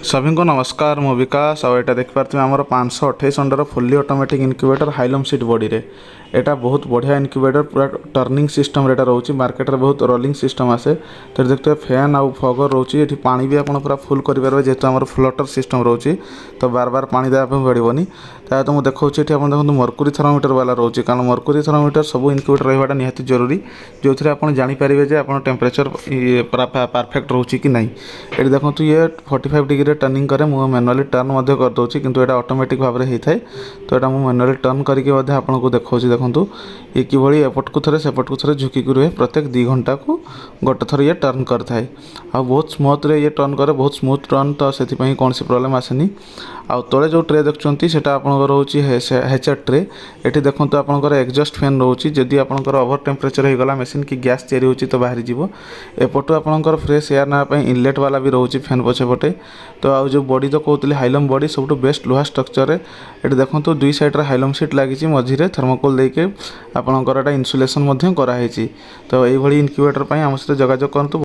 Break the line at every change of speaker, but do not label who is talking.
सभी को नमस्कार मु विकास आउ यहाँ देखिए आम 528 under fully automatic incubator hilum seat body रे एटा बहुत बढ़िया इनक्यूबेटर पूरा टर्निंग सिस्टम रे रोच मार्केट रे बहुत रोलिंग सिस्टम आसे तो देखते फैन आउ फगर रोच ये पानी भी आप पूरा फुल करेंगे जेहतु आम फ्लोटर सिस्टम रोच तो बार बार पानी देवाई पड़ोनी तो मुझे देखा आप देखो मर्कुरी थर्मोमीटर वाला रोच कारण मर्कुरी थर्मोमीटर सब इनक्यूबेटर रहा निहाती जरूरी जो थे आप जानीपारे आप टेम्परेचर परफेक्ट रोचे कि नहीं। ये देखो ये 45 डिग्री टर्निंग करे मुझे मैनुअली टर्न करदे किंतु यहाँ ऑटोमेटिक भाव में होता है तो यहाँ मुझे मैनुअली टर्न करके आपको देखा देखो ये किभली एपट को थे सेपट को थे झुकी रुहे प्रत्येक 2 घंटा को गोटे थर ये टर्न करए आ बहुत स्मूथ रे ये टर्न करे बहुत स्मूथ टर्न तो से कौन सी प्रोब्लेम आसेनी। आ तले जो ट्रे देखुं से रोचे हेचर ट्रे ये देखो आपंकर एग्जस्ट फैन रोचे जदि आपंकर ओवर टेम्परेचर हो गला मशीन की गैस चेरी हो तो बाहरी जीव एपटू आपंकर फ्रेश एयर नाप इनलेट वाला भी रोचे फैन पछेपटे तो आउ जो बॉडी तो कहते हाइलम बॉडी सब बेस्ट लुहा स्ट्रक्चर ये देखो 2 साइड्रे हाइलम सीट लगी मझे थर्मोकोल देके आपंकर इनसुलेसन कराई तो यही इनक्यूबेटर आम सहित जोगाजोग करूँ।